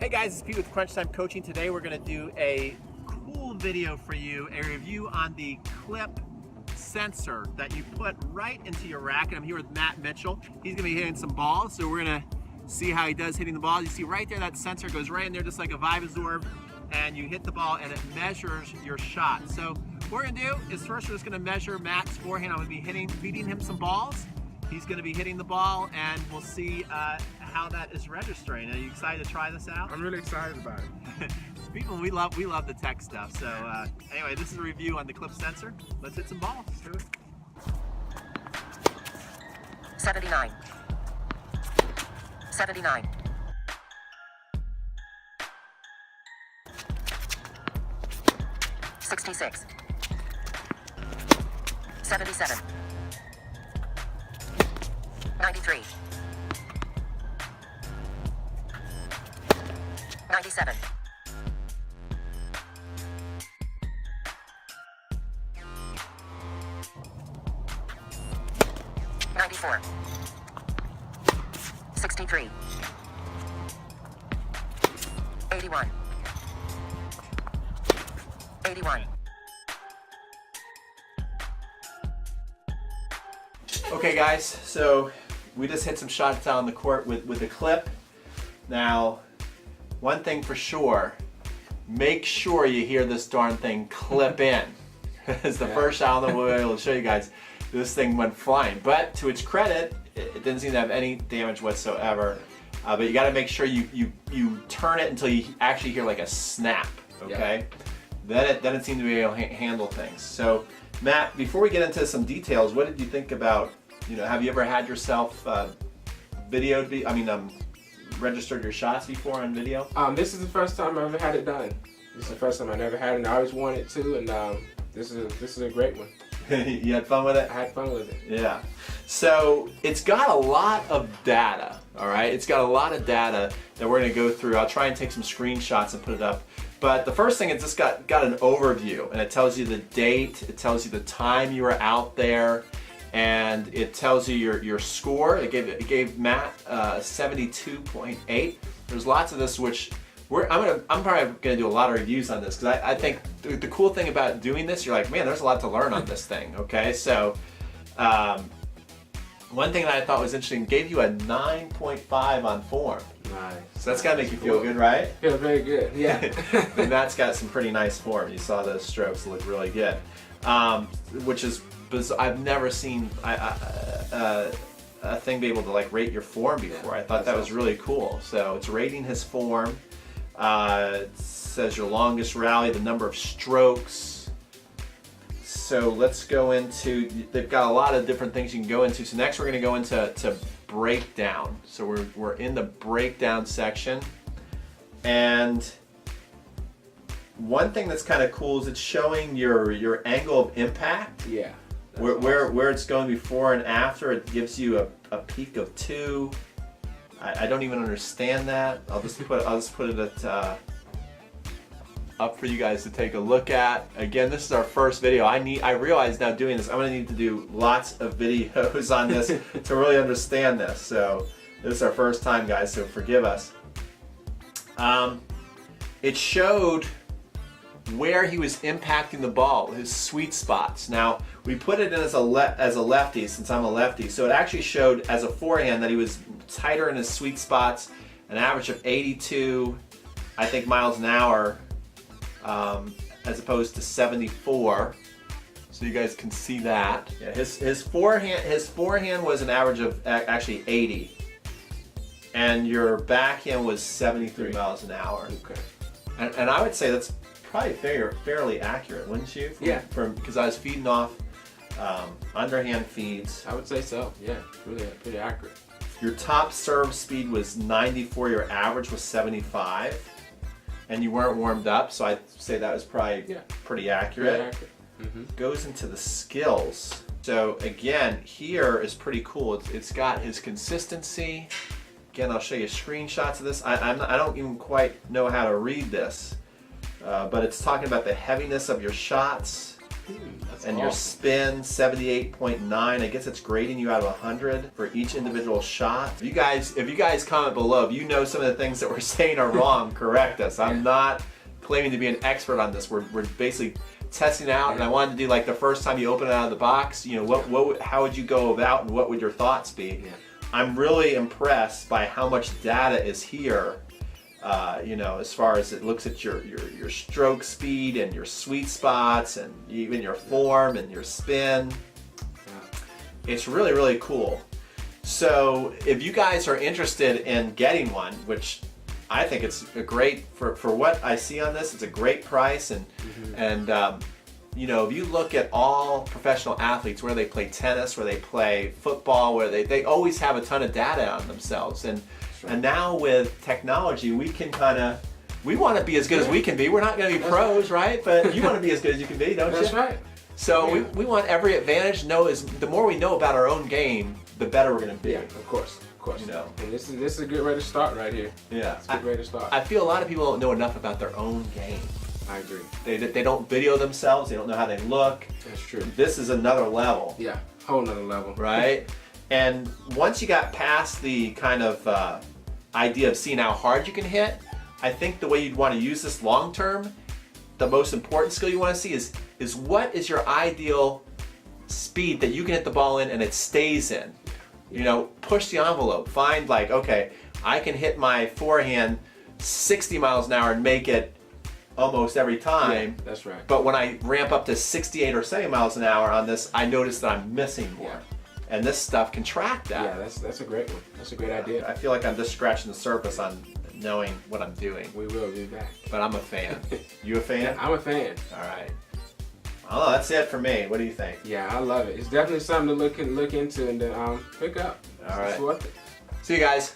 Hey guys, it's Pete with Crunch Time Coaching. Today we're going to do a cool video for you, a review on the Qlipp sensor that you put right into your racket. I'm here with Matt Mitchell. He's going to be hitting some balls, so we're going to see how he does hitting the ball. You see right there, that sensor goes right in there just like a Vibazorb, and you hit the ball and it measures your shot. So what we're going to do is first we're just going to measure Matt's forehand. I'm going to be feeding him some balls. He's going to be hitting the ball, and we'll see how that is registering. Are you excited to try this out? I'm really excited about it. People, we love the tech stuff. So anyway, this is a review on the Qlipp sensor. Let's hit some balls. Let's do it. 79. 79. 66. 77. 93. 97. 94. 63. 81. 81. Okay guys, so we just hit some shots out on the court with the Qlipp. Now, one thing for sure, make sure you hear this darn thing clip in. It's the first shot on the way to show you guys. This thing went flying, but to its credit, it didn't seem to have any damage whatsoever. But you got to make sure you turn it until you actually hear like a snap. Okay, then it seemed to be able to handle things. So, Matt, before we get into some details, what did you think about? Have you ever had yourself registered your shots before on video? This is the first time I've ever had it done. This is the first time I never had it, and I always wanted to, and this is a great one. You had fun with it? I had fun with it. Yeah. So it's got a lot of data, all right? It's got a lot of data that we're going to go through. I'll try and take some screenshots and put it up. But the first thing, it's just got an overview, and it tells you the date, it tells you the time you were out there, and it tells you your score. It gave Matt 72.8. There's lots of this which I'm probably gonna do a lot of reviews on this because I think the cool thing about doing this, you're like, man, there's a lot to learn on this thing. Okay, so one thing that I thought was interesting, gave you a 9.5 on form. Nice. So that's gotta make you feel good, right? Feel very good. Yeah. And Matt's got some pretty nice form. You saw those strokes look really good, which is. I've never seen a thing be able to like rate your form before. I thought that was really cool. So it's rating his form. It says your longest rally, the number of strokes. So let's go into, they've got a lot of different things you can go into. So next we're going to go into breakdown. So we're in the breakdown section. And one thing that's kind of cool is it's showing your angle of impact. Yeah. Where it's going before and after. It gives you a peak of 2. I don't even understand that. I'll just put it at up for you guys to take a look at. Again, this is our first video. I realize now doing this, I'm gonna need to do lots of videos on this to really understand this. So this is our first time, guys. So forgive us. It showed where he was impacting the ball, his sweet spots. Now, we put it in as a lefty, since I'm a lefty, so it actually showed as a forehand that he was tighter in his sweet spots, an average of 82, I think, miles an hour, as opposed to 74. So you guys can see that. Yeah, his forehand was an average of actually 80, and your backhand was 73 miles an hour. Okay. And I would say that's probably fairly accurate, wouldn't you? Because I was feeding off underhand feeds. I would say so. Yeah, really pretty accurate. Your top serve speed was 94. Your average was 75, and you weren't warmed up, so I'd say that was probably pretty accurate. Pretty accurate. Mm-hmm. Goes into the skills. So again, here is pretty cool. It's got his consistency. Again, I'll show you screenshots of this. I don't even quite know how to read this. But it's talking about the heaviness of your shots, That's And your spin 78.9. I guess it's grading you out of 100 for each individual shot. If you guys comment below, if you know some of the things that we're saying are wrong, correct us. I'm not claiming to be an expert on this. We're basically testing out, and I wanted to do like the first time you open it out of the box. You know, how would you go about, and what would your thoughts be? Yeah. I'm really impressed by how much data is here. You know, as far as it looks at your stroke speed and your sweet spots and even your form and your spin. It's really, really cool. So if you guys are interested in getting one, which I think it's a great, for what I see on this, it's a great price. And, you know, if you look at all professional athletes, where they play tennis, where they play football, where they always have a ton of data on themselves. And now with technology, we can we want to be as good as we can be. We're not going to be pros, right? But you want to be as good as you can be, don't you? That's right. So we want every advantage. The more we know about our own game, the better we're going to be. Yeah, of course. You know. And this is a good way to start right here. Yeah. It's a good way to start. I feel a lot of people don't know enough about their own game. I agree. They don't video themselves. They don't know how they look. That's true. This is another level. Yeah, whole nother level. Right? And once you got past the kind of idea of seeing how hard you can hit, I think the way you'd want to use this long term, the most important skill you want to see is what is your ideal speed that you can hit the ball in and it stays in. You know, push the envelope. Find like, okay, I can hit my forehand 60 miles an hour and make it almost every time. Yeah, that's right. But when I ramp up to 68 or 70 miles an hour on this, I notice that I'm missing more. Yeah. And this stuff can track that. Yeah, that's a great one. That's a great idea. I feel like I'm just scratching the surface on knowing what I'm doing. We will be back. But I'm a fan. You a fan? Yeah, I'm a fan. All right. Oh, that's it for me. What do you think? Yeah, I love it. It's definitely something to look into and pick up. All right. It's worth it. See you guys.